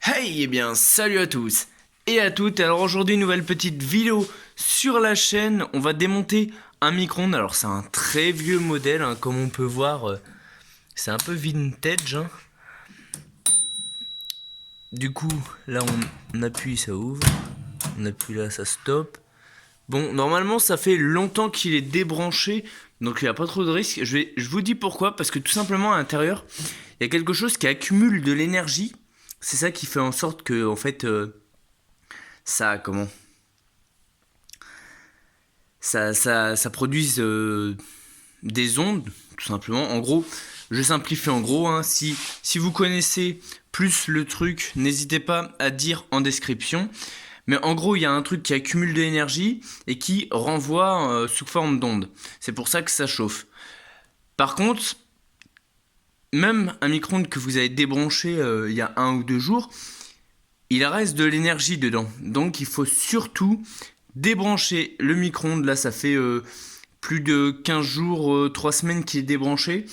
Hey, eh bien, salut à tous et à toutes. Alors aujourd'hui, nouvelle petite vidéo sur la chaîne. On va démonter un micro-ondes. Alors c'est un très vieux modèle, hein, comme on peut voir. C'est un peu vintage, hein. Du coup, là on appuie, ça ouvre. On appuie là, ça stoppe. Bon, normalement, ça fait longtemps qu'il est débranché, donc il n'y a pas trop de risque. Je vous dis pourquoi, parce que tout simplement à l'intérieur, il y a quelque chose qui accumule de l'énergie. C'est ça qui fait en sorte que, en fait, ça, comment ça produise des ondes, tout simplement. En gros, je simplifie en gros, hein. Si vous connaissez plus le truc, n'hésitez pas à dire en description. Mais en gros, il y a un truc qui accumule de l'énergie et qui renvoie sous forme d'onde. C'est pour ça que ça chauffe. Par contre, même un micro-ondes que vous avez débranché il y a 1 ou 2 jours, il reste de l'énergie dedans. Donc il faut surtout débrancher le micro-ondes. Là, ça fait plus de 15 jours, 3 semaines qu'il est débranché.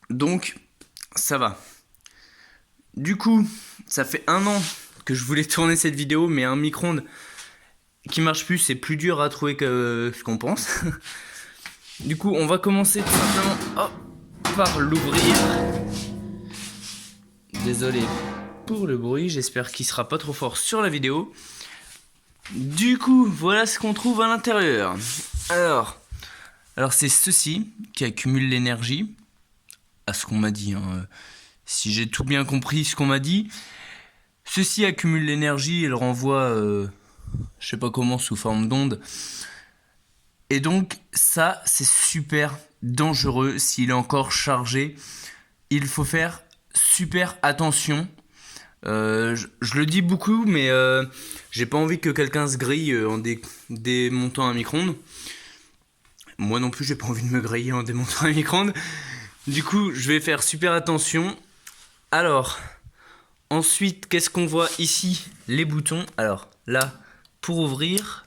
Donc ça va. Du coup, ça fait 1 an que je voulais tourner cette vidéo, mais un micro-ondes qui marche plus, c'est plus dur à trouver que ce qu'on pense. Du coup, on va commencer tout simplement par l'ouvrir. Désolé pour le bruit, j'espère qu'il sera pas trop fort sur la vidéo. Du coup, voilà ce qu'on trouve à l'intérieur. Alors c'est ceci qui accumule l'énergie, à ce qu'on m'a dit, hein. Si j'ai tout bien compris ce qu'on m'a dit, ceci accumule l'énergie et le renvoie, je sais pas comment, sous forme d'onde. Et donc ça, c'est super dangereux s'il est encore chargé. Il faut faire super attention. Je le dis beaucoup, mais j'ai pas envie que quelqu'un se grille en démontant un micro-ondes. Moi non plus, j'ai pas envie de me griller en démontant un micro-ondes. Du coup, je vais faire super attention. Alors, ensuite, qu'est-ce qu'on voit ici? Les boutons. Alors, là, pour ouvrir,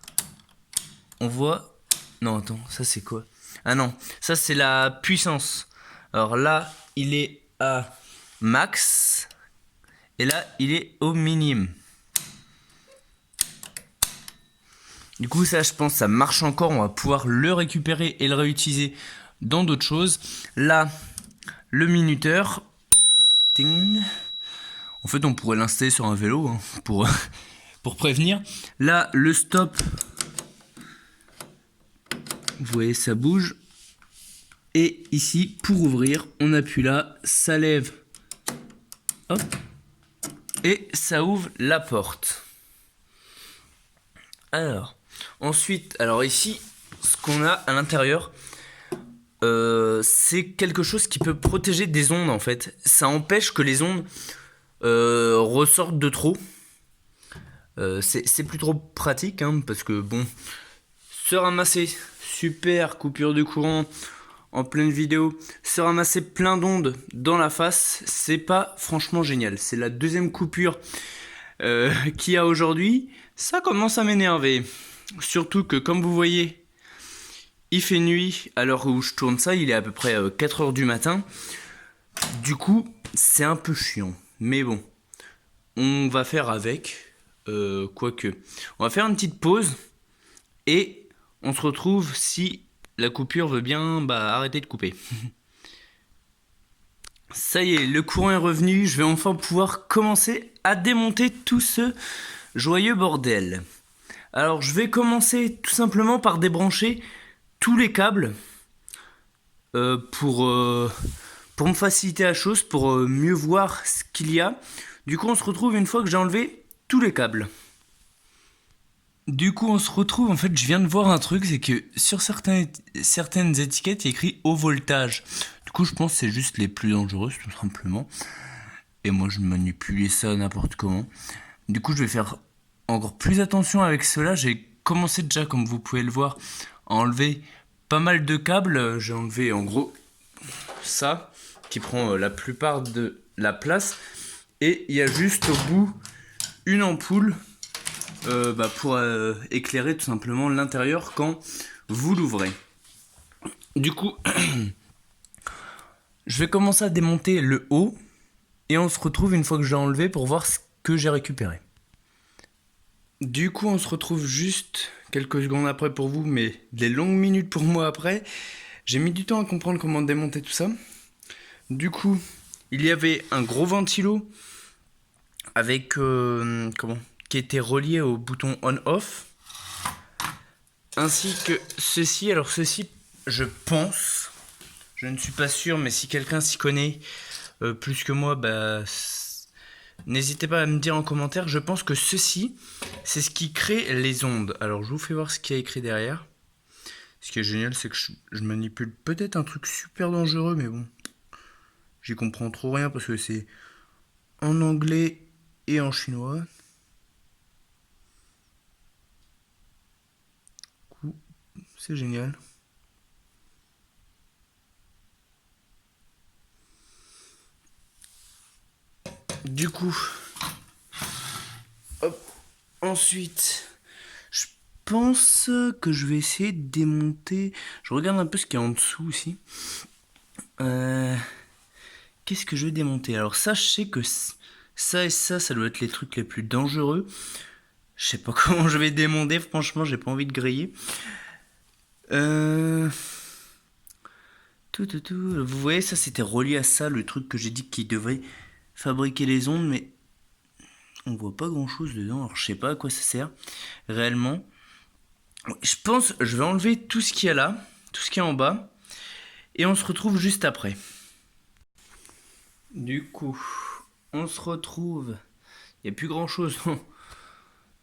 on voit... Non, attends, ça c'est quoi? Ah non, ça c'est la puissance. Alors là, il est à max. Et là, il est au minimum. Du coup, ça, je pense, ça marche encore. On va pouvoir le récupérer et le réutiliser dans d'autres choses. Là, le minuteur. Ting. En fait, on pourrait l'installer sur un vélo, hein, pour prévenir. Là, le stop. Vous voyez, ça bouge. Et ici, pour ouvrir, on appuie là, ça lève. Hop. Et ça ouvre la porte. Alors, ensuite, alors ici, ce qu'on a à l'intérieur, c'est quelque chose qui peut protéger des ondes en fait. Ça empêche que les ondes ressortent de trop. C'est plus trop pratique, hein, parce que bon, se ramasser, super coupure de courant en pleine vidéo, se ramasser plein d'ondes dans la face, c'est pas franchement génial. C'est la deuxième coupure qu'il y a aujourd'hui. Ça commence à m'énerver. Surtout que comme vous voyez, il fait nuit à l'heure où je tourne ça, il est à peu près 4h du matin. Du coup, c'est un peu chiant. Mais bon, on va faire avec. Quoique. On va faire une petite pause. Et on se retrouve si la coupure veut bien arrêter de couper. Ça y est, le courant est revenu. Je vais enfin pouvoir commencer à démonter tout ce joyeux bordel. Alors je vais commencer tout simplement par débrancher tous les câbles pour me faciliter la chose, pour mieux voir ce qu'il y a. Du coup on se retrouve une fois que j'ai enlevé tous les câbles. Du coup on se retrouve, en fait je viens de voir un truc, c'est que sur certaines étiquettes il y a écrit haut voltage. Du coup je pense que c'est juste les plus dangereuses tout simplement. Et moi je manipulais ça n'importe comment. Du coup je vais faire encore plus attention avec cela. J'ai commencé déjà, comme vous pouvez le voir, à enlever pas mal de câbles. J'ai enlevé en gros ça qui prend la plupart de la place. Et il y a juste au bout une ampoule pour éclairer tout simplement l'intérieur quand vous l'ouvrez. Du coup, je vais commencer à démonter le haut. Et on se retrouve une fois que j'ai enlevé pour voir ce que j'ai récupéré. Du coup, on se retrouve juste quelques secondes après pour vous, mais des longues minutes pour moi après. J'ai mis du temps à comprendre comment démonter tout ça. Du coup, il y avait un gros ventilo avec qui était relié au bouton on-off, ainsi que ceci. Alors ceci, je pense, je ne suis pas sûr, mais si quelqu'un s'y connaît plus que moi, n'hésitez pas à me dire en commentaire. Je pense que ceci, c'est ce qui crée les ondes. Alors je vous fais voir ce qu'il y a écrit derrière. Ce qui est génial, c'est que je manipule peut-être un truc super dangereux, mais bon, j'y comprends trop rien parce que c'est en anglais et en chinois. C'est génial. Du coup, hop, ensuite, je pense que je vais essayer de démonter. Je regarde un peu ce qu'il y a en dessous aussi. Qu'est-ce que je vais démonter? Alors ça, je sais que ça et ça doit être les trucs les plus dangereux. Je sais pas comment je vais démonter, franchement, j'ai pas envie de griller. Vous voyez, ça c'était relié à ça, le truc que j'ai dit qui devrait fabriquer les ondes, mais on voit pas grand chose dedans, alors je sais pas à quoi ça sert réellement. Je pense, je vais enlever tout ce qu'il y a là, tout ce qu'il y a en bas, et on se retrouve juste après. Du coup, on se retrouve, il n'y a plus grand chose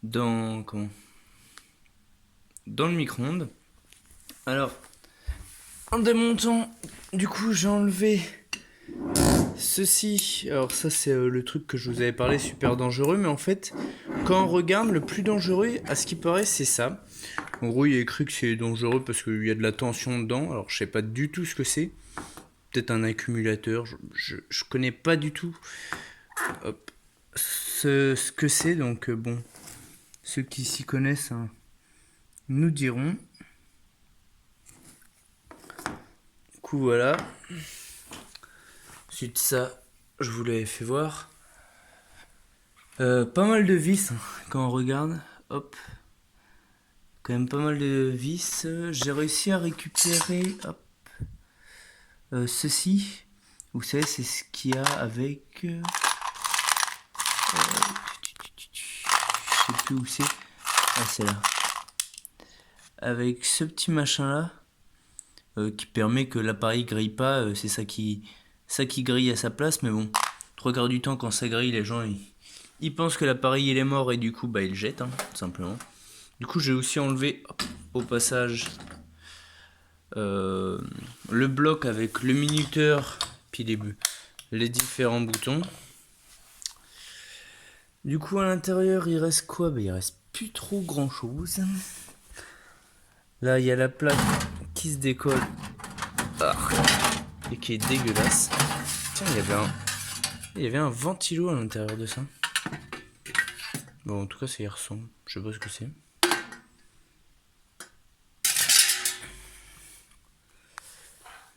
dans le micro-ondes. Alors, en démontant, du coup j'ai enlevé ceci. Alors ça c'est le truc que je vous avais parlé, super dangereux, mais en fait quand on regarde, le plus dangereux à ce qui paraît c'est ça. En gros il y a écrit que c'est dangereux parce qu'il y a de la tension dedans. Alors je sais pas du tout ce que c'est. Peut-être un accumulateur, je connais pas du tout ce que c'est, donc bon, ceux qui s'y connaissent nous diront. Du coup voilà. Ensuite ça, je vous l'avais fait voir. Pas mal de vis quand on regarde. Hop. Quand même pas mal de vis. J'ai réussi à récupérer ceci. Vous savez, c'est ce qu'il y a avec... je sais plus où c'est. Ah, c'est là. Avec ce petit machin là. Qui permet que l'appareil grille pas. C'est ça qui grille à sa place. Mais bon, 3/4 du temps quand ça grille, les gens ils pensent que l'appareil il est mort et du coup ils le jettent, tout simplement. Du coup j'ai aussi enlevé au passage le bloc avec le minuteur puis les différents boutons. Du coup à l'intérieur il reste quoi? Il reste plus trop grand chose. Là il y a la plaque qui se décolle et qui est dégueulasse. Tiens, il y avait un ventilo à l'intérieur de ça. Bon, en tout cas, ça y ressemble. Je sais pas ce que c'est.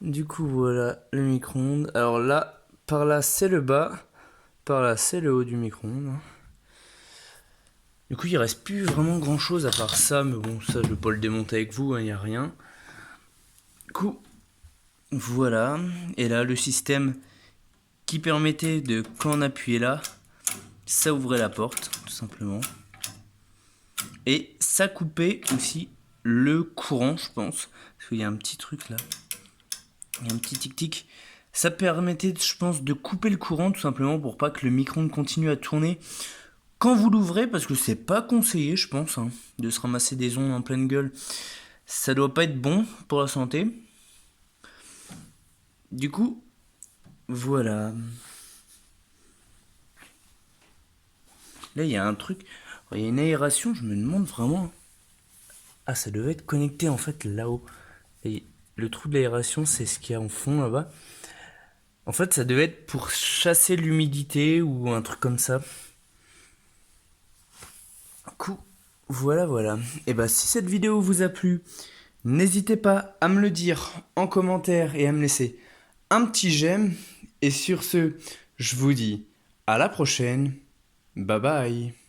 Du coup, voilà le micro-ondes. Alors là, par là, c'est le bas. Par là, c'est le haut du micro-ondes. Du coup, il reste plus vraiment grand-chose à part ça. Mais bon, ça, je vais pas le démonter avec vous. Il n'y a rien. Du coup, voilà. Et là, le système qui permettait de, quand on appuyait là, ça ouvrait la porte, tout simplement. Et ça coupait aussi le courant, je pense. Parce qu'il y a un petit truc là. Il y a un petit tic-tic. Ça permettait, je pense, de couper le courant, tout simplement, pour pas que le micro-ondes continue à tourner quand vous l'ouvrez. Parce que c'est pas conseillé, je pense, de se ramasser des ondes en pleine gueule. Ça doit pas être bon pour la santé. Du coup, voilà. Là, il y a un truc. Il y a une aération, je me demande vraiment. Ah, ça devait être connecté en fait là-haut. Et le trou de l'aération, c'est ce qu'il y a en fond là-bas. En fait, ça devait être pour chasser l'humidité ou un truc comme ça. Du coup, voilà. Et bah, si cette vidéo vous a plu, n'hésitez pas à me le dire en commentaire et à me laisser un petit j'aime. Et sur ce, Je vous dis à la prochaine. Bye bye.